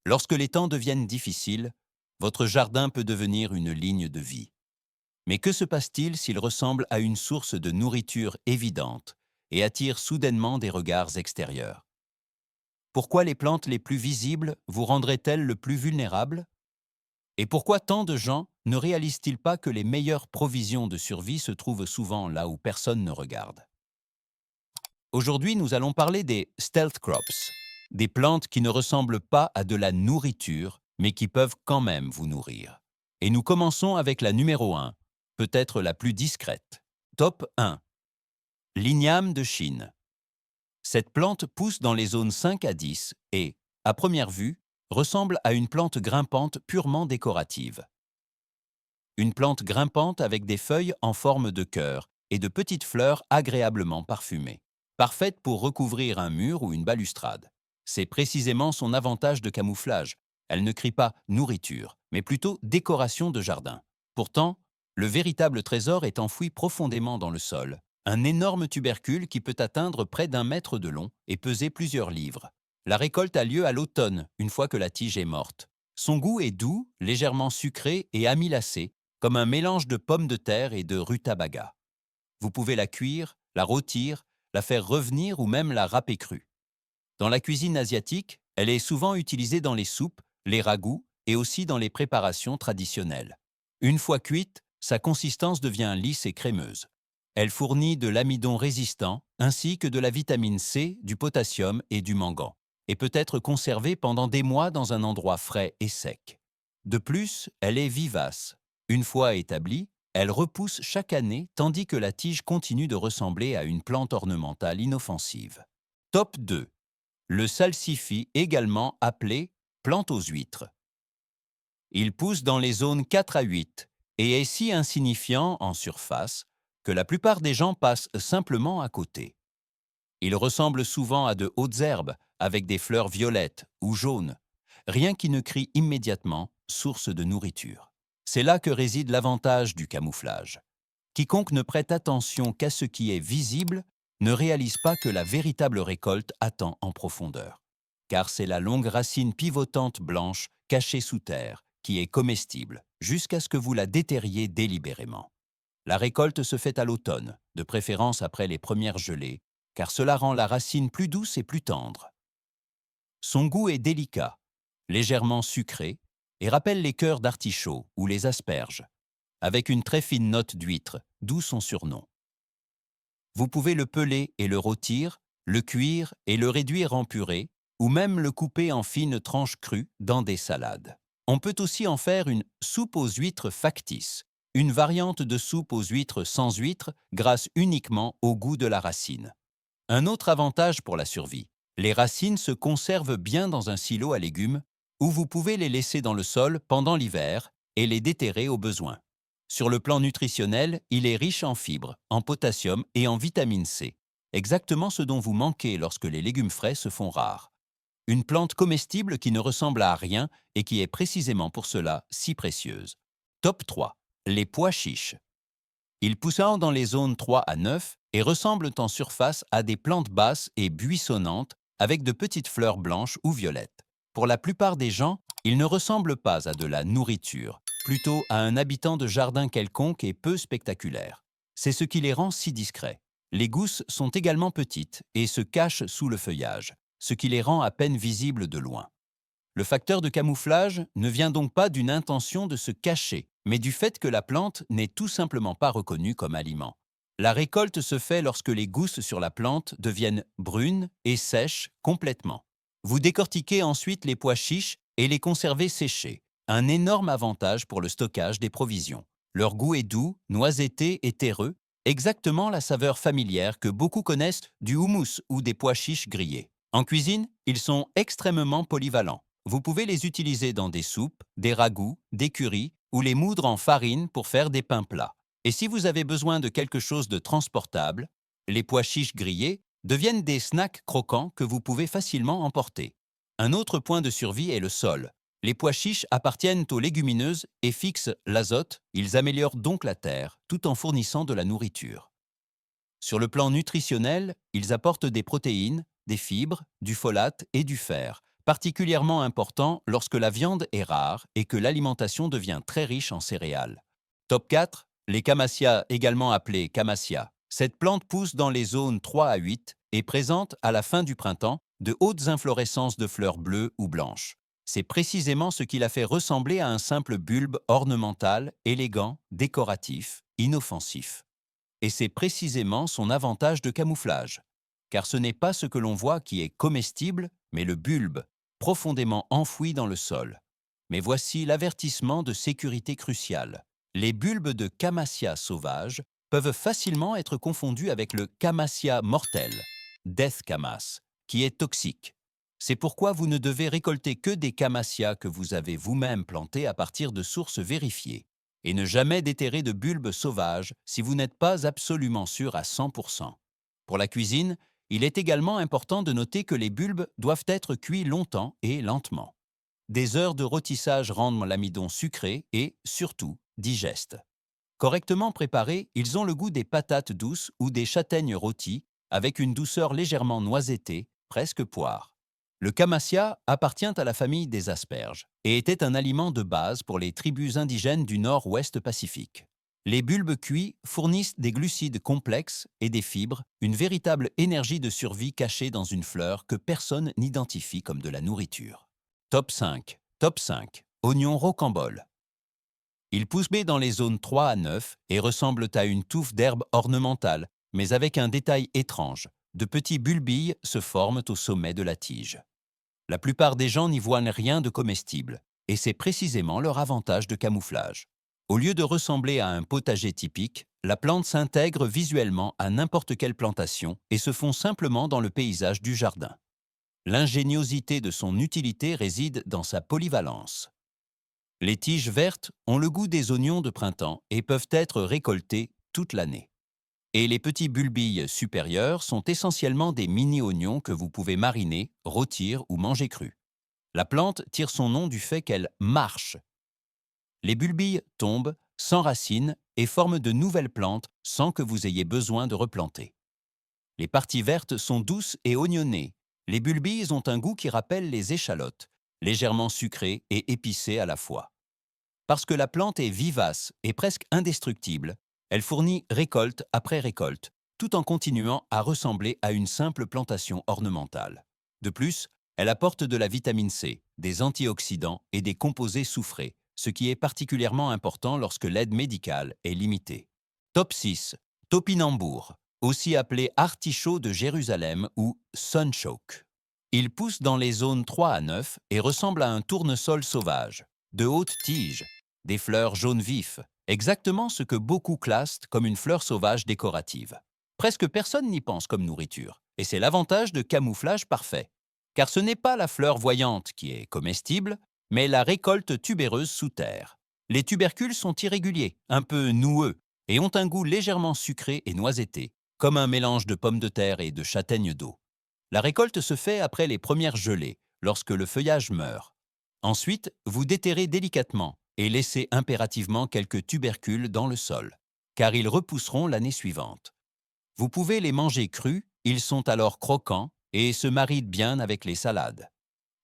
Lorsque les temps deviennent difficiles, votre jardin peut devenir une ligne de vie. Mais que se passe-t-il s'il ressemble à une source de nourriture évidente et attire soudainement des regards extérieurs? Pourquoi les plantes les plus visibles vous rendraient-elles le plus vulnérable? Et pourquoi tant de gens ne réalisent-ils pas que les meilleures provisions de survie se trouvent souvent là où personne ne regarde? Aujourd'hui, nous allons parler des stealth crops, des plantes qui ne ressemblent pas à de la nourriture, mais qui peuvent quand même vous nourrir. Et nous commençons avec la numéro 1, peut-être la plus discrète. Top 1. L'igname de Chine. Cette plante pousse dans les zones 5 à 10 et, à première vue, ressemble à une plante grimpante purement décorative. Une plante grimpante avec des feuilles en forme de cœur et de petites fleurs agréablement parfumées. Parfaite pour recouvrir un mur ou une balustrade. C'est précisément son avantage de camouflage. Elle ne crie pas nourriture, mais plutôt décoration de jardin. Pourtant, le véritable trésor est enfoui profondément dans le sol. Un énorme tubercule qui peut atteindre près d'1 mètre de long et peser plusieurs livres. La récolte a lieu à l'automne, une fois que la tige est morte. Son goût est doux, légèrement sucré et amylacé, comme un mélange de pommes de terre et de rutabaga. Vous pouvez la cuire, la rôtir, la faire revenir ou même la râper crue. Dans la cuisine asiatique, elle est souvent utilisée dans les soupes, les ragoûts et aussi dans les préparations traditionnelles. Une fois cuite, sa consistance devient lisse et crémeuse. Elle fournit de l'amidon résistant ainsi que de la vitamine C, du potassium et du mangan, et peut être conservée pendant des mois dans un endroit frais et sec. De plus, elle est vivace. Une fois établie, elle repousse chaque année tandis que la tige continue de ressembler à une plante ornementale inoffensive. Top 2. Le salsifis, également appelé plante aux huîtres. Il pousse dans les zones 4 à 8 et est si insignifiant en surface que la plupart des gens passent simplement à côté. Il ressemble souvent à de hautes herbes avec des fleurs violettes ou jaunes, rien qui ne crie immédiatement source de nourriture. C'est là que réside l'avantage du camouflage. Quiconque ne prête attention qu'à ce qui est visible ne réalise pas que la véritable récolte attend en profondeur. Car c'est la longue racine pivotante blanche cachée sous terre qui est comestible jusqu'à ce que vous la déterriez délibérément. La récolte se fait à l'automne, de préférence après les premières gelées, car cela rend la racine plus douce et plus tendre. Son goût est délicat, légèrement sucré, et rappelle les cœurs d'artichaut ou les asperges, avec une très fine note d'huître, d'où son surnom. Vous pouvez le peler et le rôtir, le cuire et le réduire en purée, ou même le couper en fines tranches crues dans des salades. On peut aussi en faire une soupe aux huîtres factice, une variante de soupe aux huîtres sans huîtres grâce uniquement au goût de la racine. Un autre avantage pour la survie, les racines se conservent bien dans un silo à légumes où vous pouvez les laisser dans le sol pendant l'hiver et les déterrer au besoin. Sur le plan nutritionnel, il est riche en fibres, en potassium et en vitamine C, exactement ce dont vous manquez lorsque les légumes frais se font rares. Une plante comestible qui ne ressemble à rien et qui est précisément pour cela si précieuse. Top 3. Les pois chiches. Ils poussent dans les zones 3 à 9 et ressemblent en surface à des plantes basses et buissonnantes avec de petites fleurs blanches ou violettes. Pour la plupart des gens, ils ne ressemblent pas à de la nourriture, plutôt à un habitant de jardin quelconque et peu spectaculaire. C'est ce qui les rend si discrets. Les gousses sont également petites et se cachent sous le feuillage, ce qui les rend à peine visibles de loin. Le facteur de camouflage ne vient donc pas d'une intention de se cacher, mais du fait que la plante n'est tout simplement pas reconnue comme aliment. La récolte se fait lorsque les gousses sur la plante deviennent brunes et sèches complètement. Vous décortiquez ensuite les pois chiches et les conservez séchés, un énorme avantage pour le stockage des provisions. Leur goût est doux, noisetté et terreux, exactement la saveur familière que beaucoup connaissent du houmous ou des pois chiches grillés. En cuisine, ils sont extrêmement polyvalents. Vous pouvez les utiliser dans des soupes, des ragoûts, des currys ou les moudre en farine pour faire des pains plats. Et si vous avez besoin de quelque chose de transportable, les pois chiches grillés deviennent des snacks croquants que vous pouvez facilement emporter. Un autre point de survie est le sol. Les pois chiches appartiennent aux légumineuses et fixent l'azote, ils améliorent donc la terre tout en fournissant de la nourriture. Sur le plan nutritionnel, ils apportent des protéines, des fibres, du folate et du fer, particulièrement important lorsque la viande est rare et que l'alimentation devient très riche en céréales. Top 4, les camassia, également appelées camassia. Cette plante pousse dans les zones 3 à 8 et présente, à la fin du printemps, de hautes inflorescences de fleurs bleues ou blanches. C'est précisément ce qui la fait ressembler à un simple bulbe ornemental, élégant, décoratif, inoffensif. Et c'est précisément son avantage de camouflage. Car ce n'est pas ce que l'on voit qui est comestible, mais le bulbe, profondément enfoui dans le sol. Mais voici l'avertissement de sécurité crucial. Les bulbes de camassia sauvage peuvent facilement être confondus avec le camassia mortel, death camas, qui est toxique. C'est pourquoi vous ne devez récolter que des camassia que vous avez vous-même plantés à partir de sources vérifiées, et ne jamais déterrer de bulbes sauvages si vous n'êtes pas absolument sûr à 100%. Pour la cuisine, il est également important de noter que les bulbes doivent être cuits longtemps et lentement. Des heures de rôtissage rendent l'amidon sucré et, surtout, digeste. Correctement préparés, ils ont le goût des patates douces ou des châtaignes rôties, avec une douceur légèrement noisettée, presque poire. Le camassia appartient à la famille des asperges et était un aliment de base pour les tribus indigènes du nord-ouest Pacifique. Les bulbes cuits fournissent des glucides complexes et des fibres, une véritable énergie de survie cachée dans une fleur que personne n'identifie comme de la nourriture. Top 5. Top 5. Oignon rocambole. Ils poussent bien dans les zones 3 à 9 et ressemblent à une touffe d'herbe ornementale, mais avec un détail étrange. De petits bulbilles se forment au sommet de la tige. La plupart des gens n'y voient rien de comestible, et c'est précisément leur avantage de camouflage. Au lieu de ressembler à un potager typique, la plante s'intègre visuellement à n'importe quelle plantation et se fond simplement dans le paysage du jardin. L'ingéniosité de son utilité réside dans sa polyvalence. Les tiges vertes ont le goût des oignons de printemps et peuvent être récoltées toute l'année. Et les petits bulbilles supérieurs sont essentiellement des mini-oignons que vous pouvez mariner, rôtir ou manger crus. La plante tire son nom du fait qu'elle marche. Les bulbilles tombent, s'enracinent et forment de nouvelles plantes sans que vous ayez besoin de replanter. Les parties vertes sont douces et oignonnées. Les bulbilles ont un goût qui rappelle les échalotes, légèrement sucrées et épicées à la fois. Parce que la plante est vivace et presque indestructible, elle fournit récolte après récolte, tout en continuant à ressembler à une simple plantation ornementale. De plus, elle apporte de la vitamine C, des antioxydants et des composés soufrés, ce qui est particulièrement important lorsque l'aide médicale est limitée. Top 6. Topinambour, aussi appelé artichaut de Jérusalem ou sunchoke. Il pousse dans les zones 3 à 9 et ressemble à un tournesol sauvage, de hautes tiges, des fleurs jaune vif, exactement ce que beaucoup classent comme une fleur sauvage décorative. Presque personne n'y pense comme nourriture, et c'est l'avantage de camouflage parfait. Car ce n'est pas la fleur voyante qui est comestible, mais la récolte tubéreuse sous terre. Les tubercules sont irréguliers, un peu noueux, et ont un goût légèrement sucré et noisetté, comme un mélange de pommes de terre et de châtaignes d'eau. La récolte se fait après les premières gelées, lorsque le feuillage meurt. Ensuite, vous déterrez délicatement et laissez impérativement quelques tubercules dans le sol, car ils repousseront l'année suivante. Vous pouvez les manger crus, ils sont alors croquants et se marient bien avec les salades.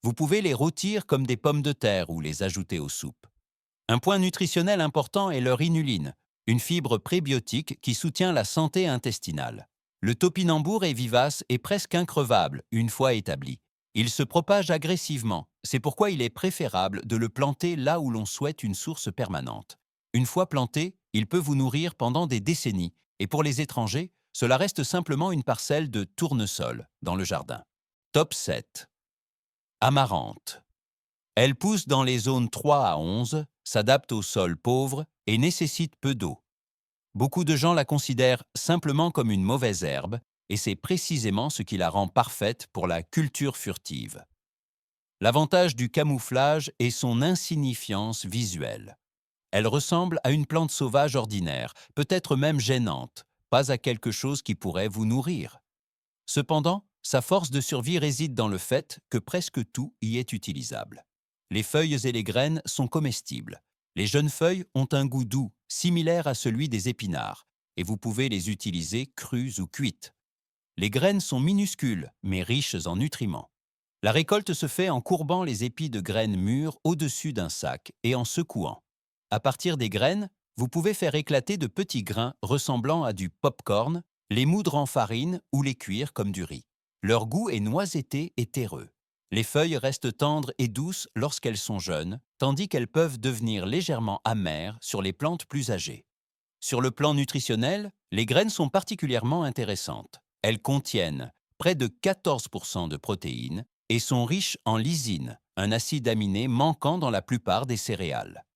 Vous pouvez les rôtir comme des pommes de terre ou les ajouter aux soupes. Un point nutritionnel important est leur inuline, une fibre prébiotique qui soutient la santé intestinale. Le topinambour est vivace et presque increvable une fois établi. Il se propage agressivement, c'est pourquoi il est préférable de le planter là où l'on souhaite une source permanente. Une fois planté, il peut vous nourrir pendant des décennies, et pour les étrangers, cela reste simplement une parcelle de tournesol dans le jardin. Top 7. Amarante. Elle pousse dans les zones 3 à 11, s'adapte aux sols pauvres et nécessite peu d'eau. Beaucoup de gens la considèrent simplement comme une mauvaise herbe, et c'est précisément ce qui la rend parfaite pour la culture furtive. L'avantage du camouflage est son insignifiance visuelle. Elle ressemble à une plante sauvage ordinaire, peut-être même gênante, pas à quelque chose qui pourrait vous nourrir. Cependant, sa force de survie réside dans le fait que presque tout y est utilisable. Les feuilles et les graines sont comestibles. Les jeunes feuilles ont un goût doux, similaire à celui des épinards, et vous pouvez les utiliser crues ou cuites. Les graines sont minuscules, mais riches en nutriments. La récolte se fait en courbant les épis de graines mûres au-dessus d'un sac et en secouant. À partir des graines, vous pouvez faire éclater de petits grains ressemblant à du pop-corn, les moudre en farine ou les cuire comme du riz. Leur goût est noisetté et terreux. Les feuilles restent tendres et douces lorsqu'elles sont jeunes, tandis qu'elles peuvent devenir légèrement amères sur les plantes plus âgées. Sur le plan nutritionnel, les graines sont particulièrement intéressantes. Elles contiennent près de 14% de protéines et sont riches en lysine, un acide aminé manquant dans la plupart des céréales.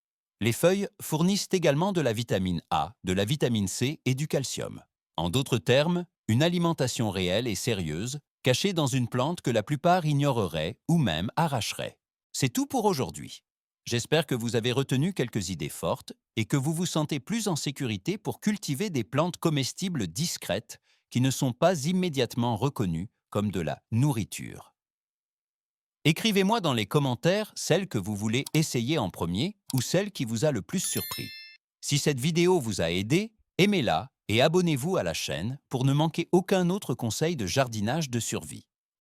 Les feuilles fournissent également de la vitamine A, de la vitamine C et du calcium. En d'autres termes, une alimentation réelle et sérieuse, cachée dans une plante que la plupart ignoreraient ou même arracheraient. C'est tout pour aujourd'hui. J'espère que vous avez retenu quelques idées fortes et que vous vous sentez plus en sécurité pour cultiver des plantes comestibles discrètes qui ne sont pas immédiatement reconnues comme de la nourriture. Écrivez-moi dans les commentaires celle que vous voulez essayer en premier ou celle qui vous a le plus surpris. Si cette vidéo vous a aidé, aimez-la et abonnez-vous à la chaîne pour ne manquer aucun autre conseil de jardinage de survie.